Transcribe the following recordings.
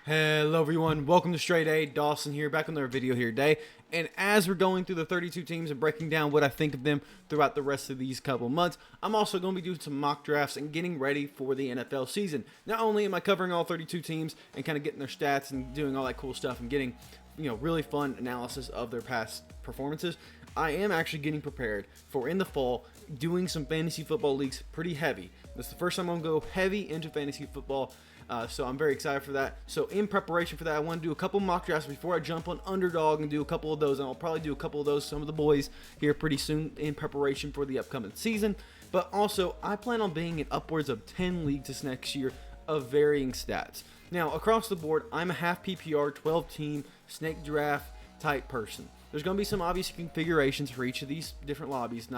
Hello everyone, welcome to StraightA. Dawson here, back on another video here today. And as we're going through the 32 teams and breaking down what I think of them throughout the rest of these couple months, I'm also going to be doing some mock drafts and getting ready for the NFL season. Not only am I covering all 32 teams and kind of getting their stats and doing all that cool stuff and getting, really fun analysis of their past performances, I am actually getting prepared for, in the fall, doing some fantasy football leagues pretty heavy. This is the first time I'm going to go heavy into fantasy football. So I'm very excited for that. So in preparation for that, I want to do a couple mock drafts before I jump on Underdog and do a couple of those. And I'll probably do a couple of those, some of the boys here pretty soon in preparation for the upcoming season. But also, I plan on being in upwards of 10 leagues this next year of varying stats. Now, across the board, I'm a half PPR, 12-team, snake draft type person. There's going to be some obvious configurations for each of these different lobbies.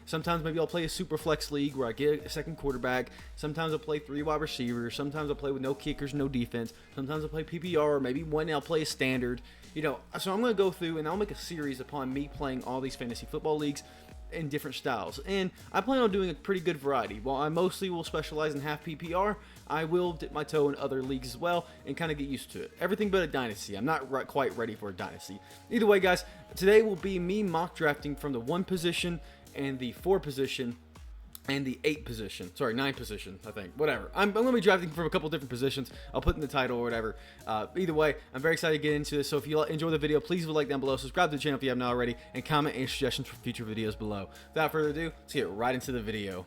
Sometimes maybe I'll play a super flex league where I get a second quarterback. Sometimes I'll play 3 wide receivers. Sometimes I'll play with no kickers, no defense. Sometimes I'll play PPR, or maybe one I'll play a standard. So I'm going to go through and I'll make a series upon me playing all these fantasy football leagues in different styles. And I plan on doing a pretty good variety. While I mostly will specialize in half PPR, I will dip my toe in other leagues as well and kind of get used to it. Everything but a dynasty. I'm not quite ready for a dynasty. Either way, guys, today will be me mock drafting from the 1 position and the 4 position and the 8 position. Sorry, 9 position, I think. Whatever. I'm going to be drafting from a couple different positions. I'll put in the title or whatever. Either way, I'm very excited to get into this. So if you enjoy the video, please leave a like down below. Subscribe to the channel if you haven't already. And comment any suggestions for future videos below. Without further ado, let's get right into the video.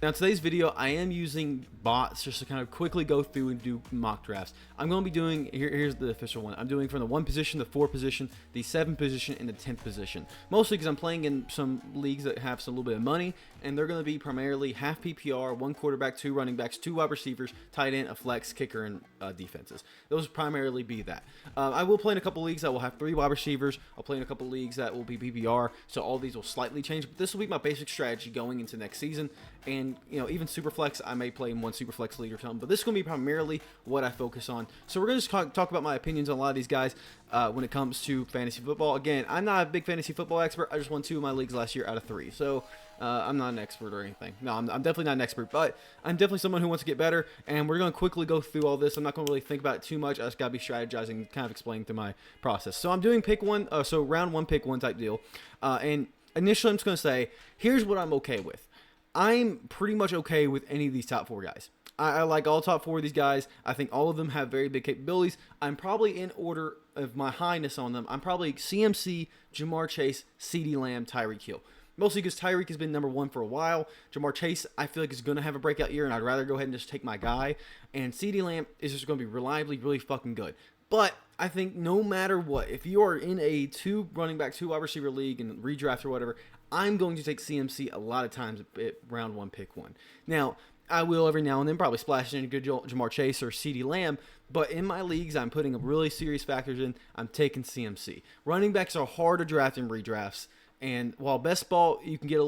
Now, today's video, I am using bots just to kind of quickly go through and do mock drafts. I'm going to be doing, here's the official one. I'm doing from the 1 position, the 4 position, the 7 position, and the 10th position. Mostly because I'm playing in some leagues that have some little bit of money, and they're going to be primarily half PPR, 1 quarterback, 2 running backs, 2 wide receivers, tight end, a flex, kicker, and defenses. Those will primarily be that. I will play in a couple leagues that will have 3 wide receivers. I'll play in a couple leagues that will be PPR, so all these will slightly change, but this will be my basic strategy going into next season. And even Superflex, I may play in 1 Superflex league or something, but this is going to be primarily what I focus on. So we're going to just talk about my opinions on a lot of these guys when it comes to fantasy football. Again, I'm not a big fantasy football expert. I just won 2 of my leagues last year out of 3. So I'm not an expert or anything. No, I'm definitely not an expert, but I'm definitely someone who wants to get better, and we're going to quickly go through all this. I'm not going to really think about it too much. I just got to be strategizing, kind of explaining through my process. So I'm doing pick 1, so round 1, pick 1 type deal. And initially, I'm just going to say, here's what I'm okay with. I'm pretty much okay with any of these top 4 guys. I like all top 4 of these guys. I think all of them have very big capabilities. I'm probably in order of my highness on them. I'm probably CMC, Jamar Chase, CeeDee Lamb, Tyreek Hill. Mostly because Tyreek has been number 1 for a while. Jamar Chase, I feel like, is going to have a breakout year, and I'd rather go ahead and just take my guy. And CeeDee Lamb is just going to be reliably really fucking good. But I think no matter what, if you are in a 2 running back, 2 wide receiver league and redraft or whatever, I'm going to take CMC a lot of times at round 1, pick 1. Now, I will every now and then probably splash in a good Jamar Chase or CeeDee Lamb, but in my leagues, I'm putting really serious factors in. I'm taking CMC. Running backs are hard to draft in redrafts, and while best ball you can get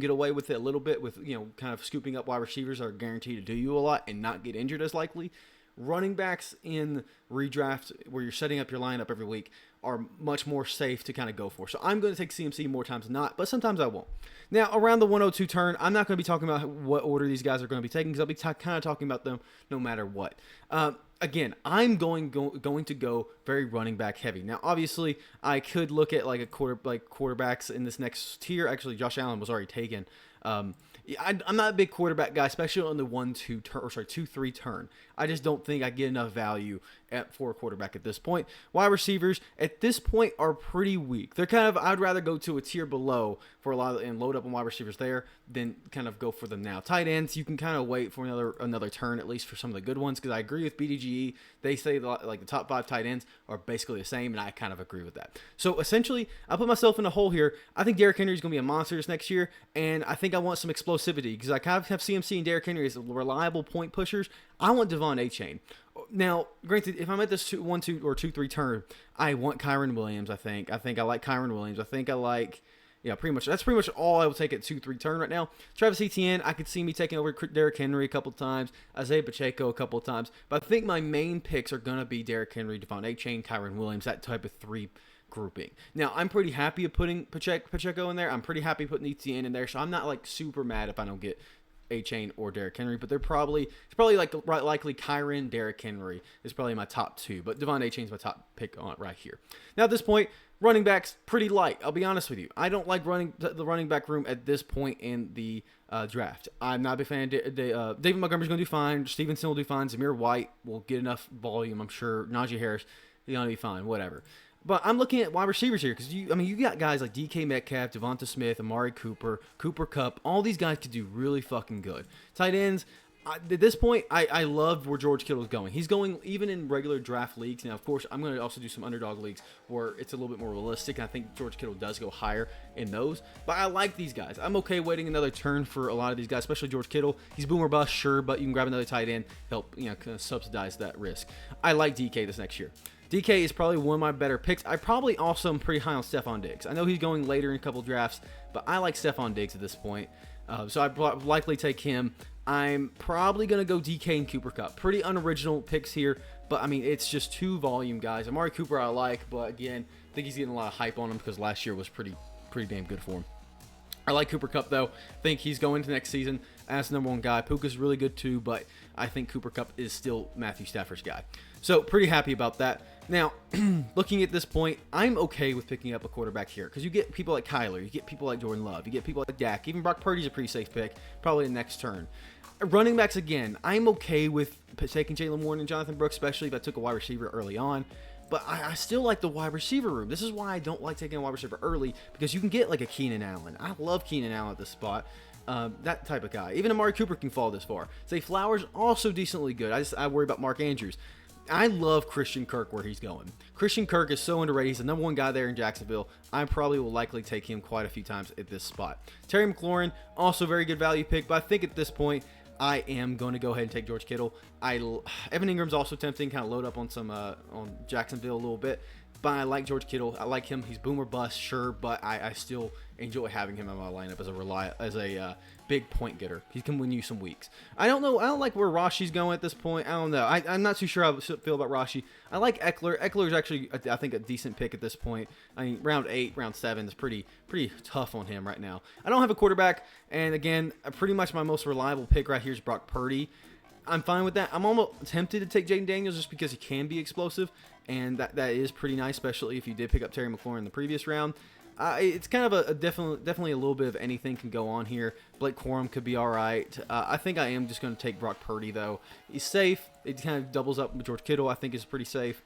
away with it a little bit with kind of scooping up wide receivers are guaranteed to do you a lot and not get injured as likely. Running backs in redraft, where you're setting up your lineup every week, are much more safe to kind of go for. So I'm going to take CMC more times than not, but sometimes I won't. Now, around the 102 turn, I'm not going to be talking about what order these guys are going to be taking, because I'll be kind of talking about them no matter what. Again, I'm going to go very running back heavy. Now, obviously, I could look at like quarterbacks in this next tier. Actually, Josh Allen was already taken. I'm not a big quarterback guy, especially on the 2-3 turn. I just don't think I get enough value for a quarterback at this point. Wide receivers at this point are pretty weak. They're kind of, I'd rather go to a tier below for a lot and load up on wide receivers there than kind of go for them now. Tight ends, you can kind of wait for another turn at least for some of the good ones, because I agree with BDGE. They say like the top 5 tight ends are basically the same, and I kind of agree with that. So essentially, I put myself in a hole here. I think Derrick Henry is going to be a monster this next year, and I think I want some explosivity, because I kind of have CMC and Derrick Henry as reliable point pushers. I want Devon A-Chain. Now, granted, if I'm at this 1, 2, or 2, 3 turn, I want Kyren Williams. I think I like Kyren Williams. I think I like, pretty much. That's pretty much all I will take at 2, 3 turn right now. Travis Etienne, I could see me taking over Derrick Henry a couple times, Isaiah Pacheco a couple times, but I think my main picks are gonna be Derrick Henry, Devon A-Chain, Kyren Williams, that type of 3 grouping. Now, I'm pretty happy of putting Pacheco in there. I'm pretty happy putting Etienne in there, so I'm not like super mad if I don't get A-Chain or Derrick Henry, but it's probably like likely Kyren, Derrick Henry is probably my top 2, but Devon A-Chain's my top pick on right here. Now at this point, running backs pretty light. I'll be honest with you. I don't like the running back room at this point in the draft. I'm not a big fan of David Montgomery's going to do fine. Stevenson will do fine. Zamir White will get enough volume, I'm sure. Najee Harris, he's going to be fine. Whatever. But I'm looking at wide receivers here because you got guys like DK Metcalf, Devonta Smith, Amari Cooper, Cooper Kupp. All these guys could do really fucking good. Tight ends. At this point, I love where George Kittle is going. He's going even in regular draft leagues. Now, of course, I'm going to also do some underdog leagues where it's a little bit more realistic, and I think George Kittle does go higher in those. But I like these guys. I'm okay waiting another turn for a lot of these guys, especially George Kittle. He's boom or bust, sure, but you can grab another tight end, help kind of subsidize that risk. I like DK this next year. DK is probably one of my better picks. I probably also am pretty high on Stephon Diggs. I know he's going later in a couple drafts, but I like Stephon Diggs at this point. So I'd likely take him. I'm probably going to go DK and Cooper Kupp. Pretty unoriginal picks here, but I mean, it's just 2 volume guys. Amari Cooper I like, but again, I think he's getting a lot of hype on him because last year was pretty damn good for him. I like Cooper Kupp, though. I think he's going to next season as the #1 guy. Puka's really good, too, but I think Cooper Kupp is still Matthew Stafford's guy. So, pretty happy about that. Now, looking at this point, I'm okay with picking up a quarterback here because you get people like Kyler, you get people like Jordan Love, you get people like Dak. Even Brock Purdy's a pretty safe pick, probably the next turn. Running backs, again, I'm okay with taking Jalen Warren and Jonathan Brooks, especially if I took a wide receiver early on. But I still like the wide receiver room. This is why I don't like taking a wide receiver early, because you can get like a Keenan Allen. I love Keenan Allen at this spot. That type of guy. Even Amari Cooper can fall this far. Zay Flowers, also decently good. I worry about Mark Andrews. I love Christian Kirk where he's going. Christian Kirk is so underrated. He's the #1 guy there in Jacksonville. I probably will likely take him quite a few times at this spot. Terry McLaurin, also very good value pick, but I think at this point, I am going to go ahead and take George Kittle. Evan Ingram's also tempting, kind of load up on some on Jacksonville a little bit. But I like George Kittle. I like him. He's boom or bust, sure, but I still enjoy having him in my lineup as a big point getter. He can win you some weeks. I don't know. I don't like where Rashi's going at this point. I don't know. I'm not too sure how I feel about Rashi. I like Eckler. Eckler is actually, I think, a decent pick at this point. I mean, round 8, round 7 is pretty tough on him right now. I don't have a quarterback, and again, pretty much my most reliable pick right here is Brock Purdy. I'm fine with that. I'm almost tempted to take Jaden Daniels just because he can be explosive, and that is pretty nice, especially if you did pick up Terry McLaurin in the previous round. It's kind of a definitely a little bit of anything can go on here. Blake Corum could be all right. I think I am just going to take Brock Purdy, though. He's safe. It kind of doubles up with George Kittle. I think is pretty safe.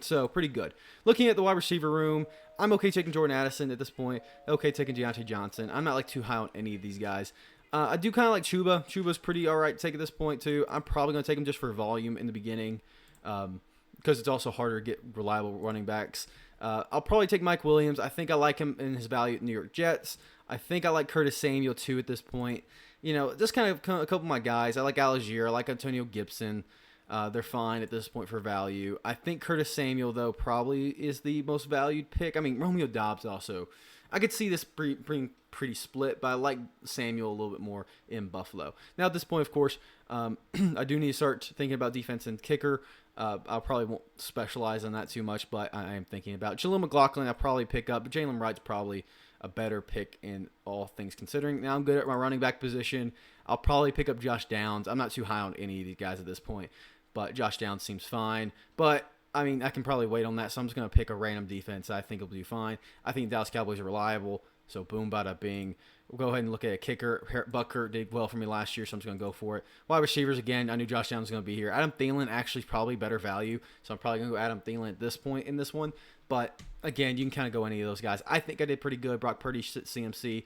So, pretty good. Looking at the wide receiver room, I'm okay taking Jordan Addison at this point. Okay taking Deontay Johnson. I'm not like too high on any of these guys. I do kind of like Chuba. Chuba's pretty all right to take at this point, too. I'm probably going to take him just for volume in the beginning because it's also harder to get reliable running backs. I'll probably take Mike Williams. I think I like him in his value at New York Jets. I think I like Curtis Samuel, too, at this point. You know, just kind of a couple of my guys. I like Algier. I like Antonio Gibson. They're fine at this point for value. I think Curtis Samuel, though, probably is the most valued pick. I mean, Romeo Doubs also. I could see this being pretty split, but I like Samuel a little bit more in Buffalo. Now, at this point, of course, I do need to start thinking about defense and kicker. I probably won't specialize on that too much, but I am thinking about Jaleel McLaughlin. I'll probably pick up, but Jalen Wright's probably a better pick in all things considering. Now I'm good at my running back position. I'll probably pick up Josh Downs. I'm not too high on any of these guys at this point, but Josh Downs seems fine. But I mean, I can probably wait on that, so I'm just going to pick a random defense I think will do fine. I think Dallas Cowboys are reliable, so boom, bada bing. We'll go ahead and look at a kicker. Bucker did well for me last year, so I'm just going to go for it. Wide receivers, again, I knew Josh Downs was going to be here. Adam Thielen actually is probably better value, so I'm probably going to go Adam Thielen at this point in this one. But, again, you can kind of go any of those guys. I think I did pretty good. Brock Purdy, CMC,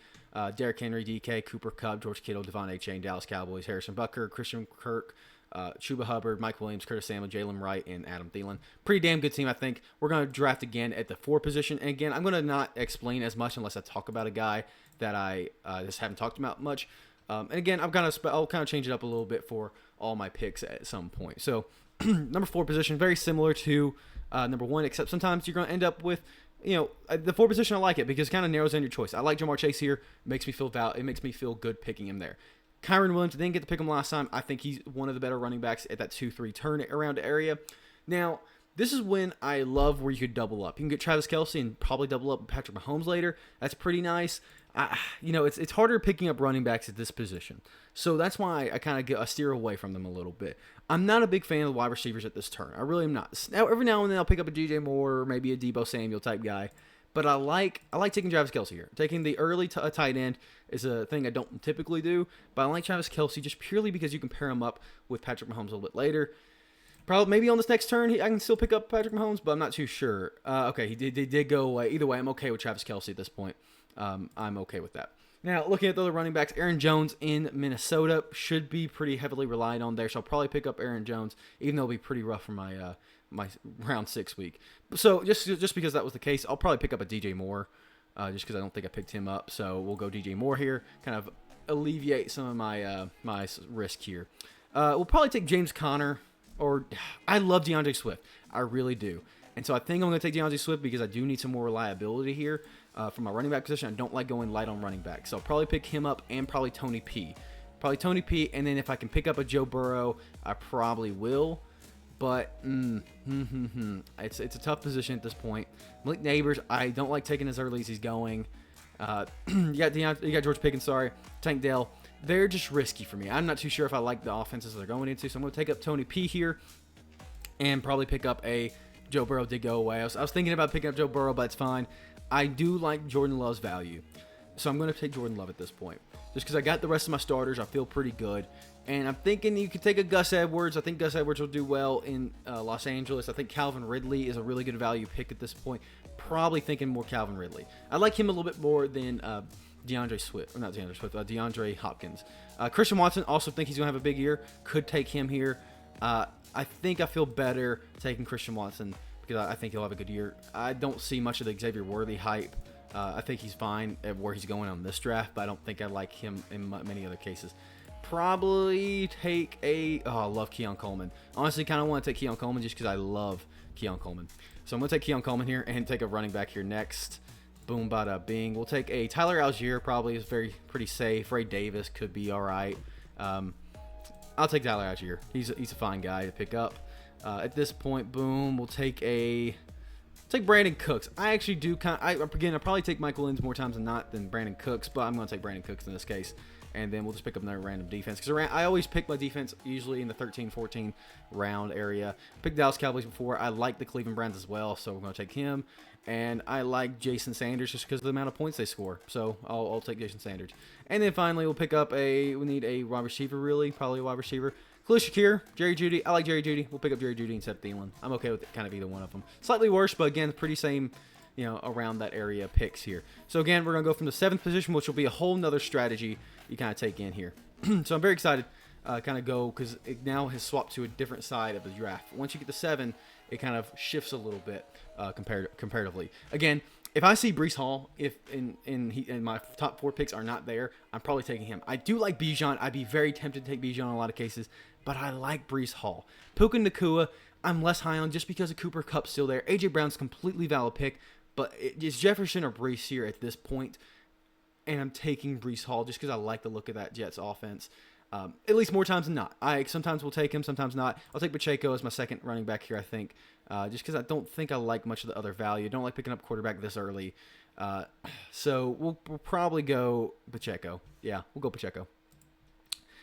Derrick Henry, DK, Cooper Kupp, George Kittle, Devon A-Chain, Dallas Cowboys, Harrison Butker, Christian Kirk, Chuba Hubbard, Mike Williams, Curtis Samuel, Jalen Wright, and Adam Thielen. Pretty damn good team, I think. We're going to draft again at the 4 position. And again, I'm going to not explain as much unless I talk about a guy that I just haven't talked about much. And again, I'll kind of change it up a little bit for all my picks at some point. So number 4 position, very similar to number 1, except sometimes you're going to end up with, the 4 position. I like it because it kind of narrows down your choice. I like Jamar Chase here. It makes me feel good picking him there. Kyren Williams, didn't get to pick him last time. I think he's one of the better running backs at that 2-3 turn around area. Now, this is when I love where you could double up. You can get Travis Kelce and probably double up with Patrick Mahomes later. That's pretty nice. It's harder picking up running backs at this position. So that's why I kind of steer away from them a little bit. I'm not a big fan of the wide receivers at this turn. I really am not. Now, every now and then I'll pick up a DJ Moore or maybe a Deebo Samuel type guy. But I like taking Travis Kelce here. Taking the early tight end is a thing I don't typically do. But I like Travis Kelce just purely because you can pair him up with Patrick Mahomes a little bit later. Probably maybe on this next turn I can still pick up Patrick Mahomes, but I'm not too sure. Okay, he did go away. Either way, I'm okay with Travis Kelce at this point. I'm okay with that. Now, looking at the other running backs, Aaron Jones in Minnesota should be pretty heavily relied on there, so I'll probably pick up Aaron Jones, even though it'll be pretty rough for my my round 6 week. So just because that was the case, I'll probably pick up a DJ Moore, just because I don't think I picked him up. So we'll go DJ Moore here, kind of alleviate some of my my risk here. We'll probably take James Conner, or I love DeAndre Swift, I really do. And so I think I'm going to take DeAndre Swift because I do need some more reliability here. For my running back position, I don't like going light on running back. So I'll probably pick him up and probably Tony P. And then if I can pick up a Joe Burrow, I probably will. But it's a tough position at this point. Malik Neighbors, I don't like taking as early as he's going. You got George Pickens, Tank Dell. They're just risky for me. I'm not too sure if I like the offenses they're going into. So I'm going to take up Tony P here and probably pick up a Joe Burrow. Did go away. I was thinking about picking up Joe Burrow, but it's fine. I do like Jordan Love's value. So I'm going to take Jordan Love at this point. Just because I got the rest of my starters, I feel pretty good. And I'm thinking you could take a Gus Edwards. I think Gus Edwards will do well in Los Angeles. I think Calvin Ridley is a really good value pick at this point. Probably thinking more Calvin Ridley. I like him a little bit more than DeAndre Hopkins. Christian Watson, also think he's going to have a big year. Could take him here. I think I feel better taking Christian Watson because I think he'll have a good year. I don't see much of the Xavier Worthy hype. I think he's fine at where he's going on this draft, but I don't think I like him in many other cases. Probably take I love Keon Coleman. Honestly, kind of want to take Keon Coleman just because I love Keon Coleman. So I'm going to take Keon Coleman here and take a running back here next. Boom, bada, bing. We'll take a Tyler Algier, probably is pretty safe. Ray Davis could be all right. I'll take Tyler Algier. He's a fine guy to pick up. At this point, boom, we'll take Brandon Cooks. I actually do I probably take Michael Williams more times than Brandon Cooks, but I'm going to take Brandon Cooks in this case. And then we'll just pick up another random defense. Because I always pick my defense usually in the 13, 14 round area. Picked Dallas Cowboys before. I like the Cleveland Browns as well, so we're going to take him. And I like Jason Sanders just because of the amount of points they score. So I'll take Jason Sanders. And then finally, we'll pick up we need a wide receiver, really. Probably a wide receiver. Khalil Shakir, Jerry Jeudy. I like Jerry Jeudy. We'll pick up Jerry Jeudy instead of Thielen. I'm okay with kind of either one of them. Slightly worse, but again, pretty same, around that area picks here. So again, we're going to go from the 7th position, which will be a whole nother strategy you kind of take in here. So I'm very excited kind of go because it now has swapped to a different side of the draft. Once you get to 7, it kind of shifts a little bit comparatively. Again, if I see Breece Hall, if in my top 4 picks are not there, I'm probably taking him. I do like Bijan. I'd be very tempted to take Bijan in a lot of cases, but I like Breece Hall. Puka Nacua, I'm less high on just because of Cooper Kupp's still there. A.J. Brown's completely valid pick, but it's Jefferson or Breece here at this point, and I'm taking Breece Hall just because I like the look of that Jets offense. At least more times than not. I sometimes will take him, sometimes not. I'll take Pacheco as my second running back here, I think, just because I don't think I like much of the other value. I don't like picking up quarterback this early. So we'll probably go Pacheco. Yeah, we'll go Pacheco.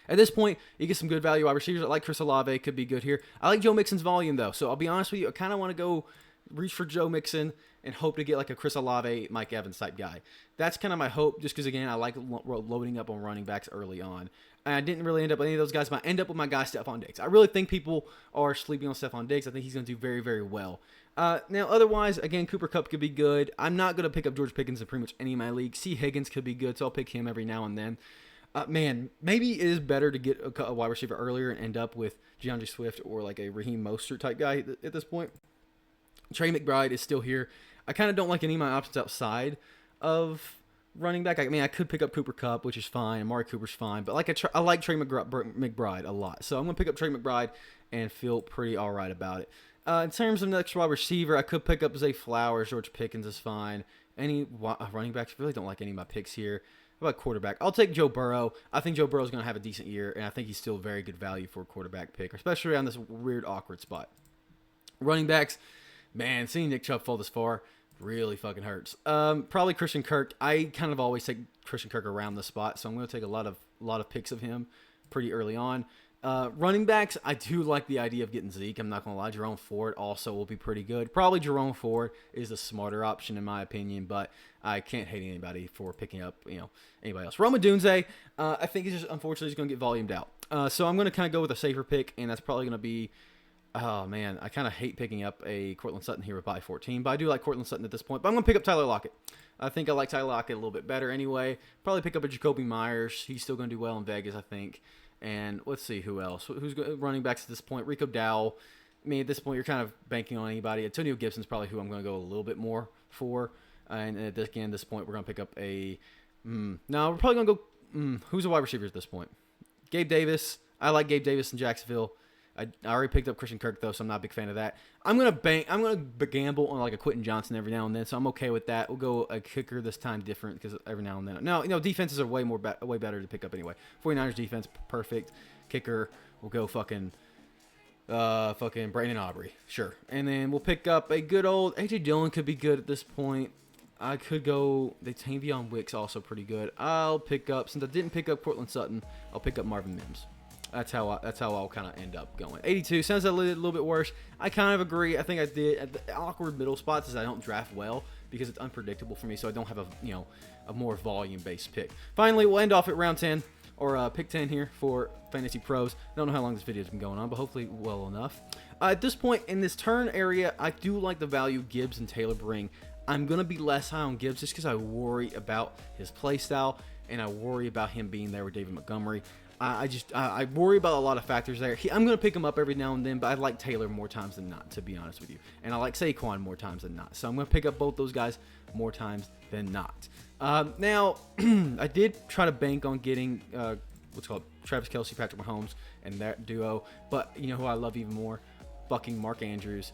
At this point, you get some good value wide receivers. I like Chris Olave, could be good here. I like Joe Mixon's volume, though. So I'll be honest with you, I kind of want to go reach for Joe Mixon and hope to get like a Chris Olave, Mike Evans type guy. That's kind of my hope, just because, again, I like loading up on running backs early on. And I didn't really end up with any of those guys, but I end up with my guy, Stephon Diggs. I really think people are sleeping on Stephon Diggs. I think he's going to do very, very well. Now, otherwise, again, Cooper Kupp could be good. I'm not going to pick up George Pickens in pretty much any of my leagues. C. Higgins could be good, so I'll pick him every now and then. Man, maybe it is better to get a wide receiver earlier and end up with DeAndre Swift or like a Raheem Mostert type guy at this point. Trey McBride is still here. I kind of don't like any of my options outside of running back. I mean, I could pick up Cooper Kupp, which is fine. Amari Cooper's fine. But I like Trey McBride a lot. So I'm going to pick up Trey McBride and feel pretty all right about it. In terms of next wide receiver, I could pick up Zay Flowers. George Pickens is fine. Any running backs, I really don't like any of my picks here. How about quarterback? I'll take Joe Burrow. I think Joe Burrow is going to have a decent year, and I think he's still very good value for a quarterback pick, especially on this weird, awkward spot. Running backs, man, seeing Nick Chubb fall this far, really fucking hurts. Probably Christian Kirk. I kind of always take Christian Kirk around the spot, so I'm going to take a lot of picks of him pretty early on. Running backs, I do like the idea of getting Zeke. I'm not going to lie. Jerome Ford also will be pretty good. Probably Jerome Ford is the smarter option in my opinion, but I can't hate anybody for picking up, anybody else. Roma Dunze, I think he's just, unfortunately, he's going to get volumed out. So I'm going to kind of go with a safer pick, and that's probably going to be, oh, man, I kind of hate picking up a Cortland Sutton here with buy 14, but I do like Cortland Sutton at this point. But I'm going to pick up Tyler Lockett. I think I like Tyler Lockett a little bit better anyway. Probably pick up a Jacoby Myers. He's still going to do well in Vegas, I think. And let's see who else. Who's running backs at this point? Rico Dowell. I mean, at this point, you're kind of banking on anybody. Antonio Gibson's probably who I'm going to go a little bit more for. And at this point, we're going to pick up a... no, we're probably going to go... who's a wide receiver at this point? Gabe Davis. I like Gabe Davis in Jacksonville. I already picked up Christian Kirk, though, so I'm not a big fan of that. I'm going to gamble on like a Quentin Johnson every now and then, so I'm okay with that. We'll go a kicker this time different because every now and then. No, defenses are way better to pick up anyway. 49ers defense, perfect. Kicker, we'll go fucking Brandon Aubrey. Sure. And then we'll pick up a good old... A.J. Dillon could be good at this point. I could go... Tavion Wicks also pretty good. I'll pick up... Since I didn't pick up Cortland Sutton, I'll pick up Marvin Mims. That's how I'll kind of end up going. 82 sounds a little bit worse. I kind of agree. I think I did at the awkward middle spots is I don't draft well because it's unpredictable for me, so I don't have a more volume based pick. Finally, we'll end off at round 10 or pick 10 here for Fantasy Pros. I don't know how long this video's been going on, but hopefully well enough. At this point in this turn area, I do like the value Gibbs and Taylor bring. I'm gonna be less high on Gibbs just because I worry about his play style and I worry about him being there with David Montgomery. I worry about a lot of factors there. I'm going to pick him up every now and then, but I like Taylor more times than not, to be honest with you. And I like Saquon more times than not. So I'm going to pick up both those guys more times than not. Now, I did try to bank on getting what's called Travis Kelce, Patrick Mahomes, and that duo. But you know who I love even more? Fucking Mark Andrews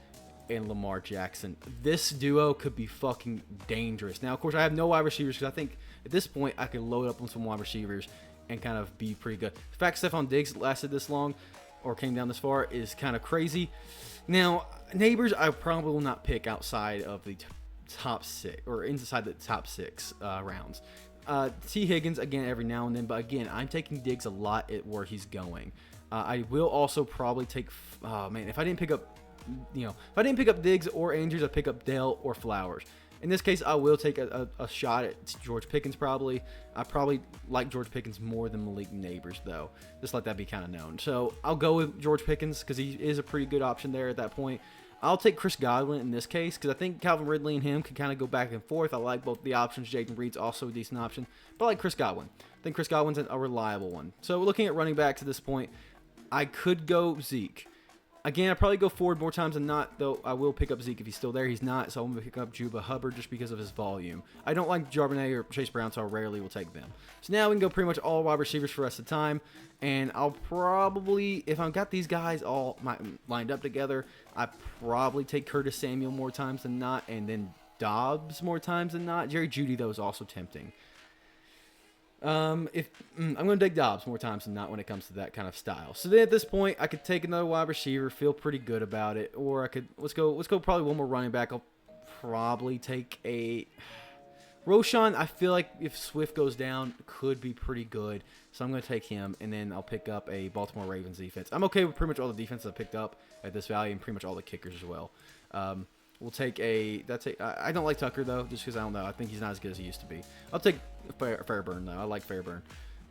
and Lamar Jackson. This duo could be fucking dangerous. Now, of course, I have no wide receivers because I think at this point I could load up on some wide receivers and kind of be pretty good. The fact Stephon Diggs lasted this long or came down this far is kind of crazy. Now, neighbors I probably will not pick outside of the top 6 or inside the top 6 rounds. T. Higgins, again, every now and then, but again, I'm taking Diggs a lot at where he's going. I will also probably take, if I didn't pick up, if I didn't pick up Diggs or Andrews, I'd pick up Dell or Flowers. In this case, I will take a shot at George Pickens probably. I probably like George Pickens more than Malik Neighbors, though. Just let that be kind of known. So I'll go with George Pickens because he is a pretty good option there at that point. I'll take Chris Godwin in this case because I think Calvin Ridley and him can kind of go back and forth. I like both the options. Jaden Reed's also a decent option. But I like Chris Godwin. I think Chris Godwin's a reliable one. So looking at running backs at this point, I could go Zeke. Again, I probably go Ford more times than not, though I will pick up Zeke if he's still there. He's not, so I'm going to pick up Juba Hubbard just because of his volume. I don't like Charbonnet or Chase Brown, so I rarely will take them. So now we can go pretty much all wide receivers for the rest of the time, and I'll probably, if I've got these guys all lined up together, I probably take Curtis Samuel more times than not, and then Dobbs more times than not. Jerry Jeudy, though, is also tempting. I'm going to take Dobbs more times than not when it comes to that kind of style. So then at this point, I could take another wide receiver, feel pretty good about it, or I could let's go probably one more running back. I'll probably take a Roshan. I feel like if Swift goes down, could be pretty good, so I'm going to take him, and then I'll pick up a Baltimore Ravens defense. I'm okay with pretty much all the defenses I picked up at this value, and pretty much all the kickers as well. We'll take I don't like Tucker, though, just because I don't know. I think he's not as good as he used to be. I'll take Fairburn, though. I like Fairburn.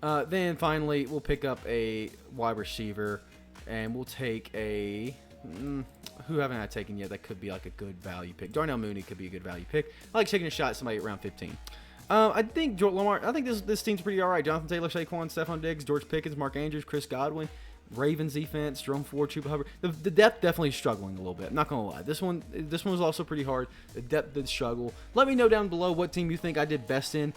Then, finally, we'll pick up a wide receiver, and we'll take a... who haven't I taken yet that could be like a good value pick? Darnell Mooney could be a good value pick. I like taking a shot at somebody at round 15. I think Lamar... I think this team's pretty all right. Jonathan Taylor, Saquon, Stephon Diggs, George Pickens, Mark Andrews, Chris Godwin, Ravens defense, Jerome Ford, Chuba Hubbard. The depth definitely struggling a little bit. I'm not gonna lie. This one was also pretty hard. The depth did struggle. Let me know down below what team you think I did best in.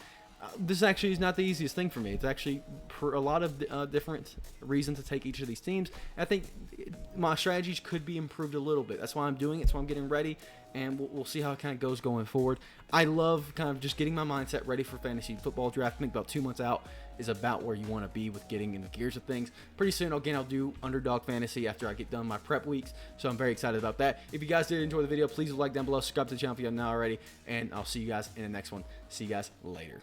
this actually is not the easiest thing for me. It's actually a lot of different reasons to take each of these teams. I think my strategies could be improved a little bit. That's why I'm doing it. That's why I'm getting ready, and we'll see how it kind of goes going forward. I love kind of just getting my mindset ready for fantasy football draft. I think about 2 months out is about where you want to be with getting in the gears of things. Pretty soon, again, I'll do underdog fantasy after I get done my prep weeks, so I'm very excited about that. If you guys did enjoy the video, please like down below, subscribe to the channel if you haven't already, and I'll see you guys in the next one. See you guys later.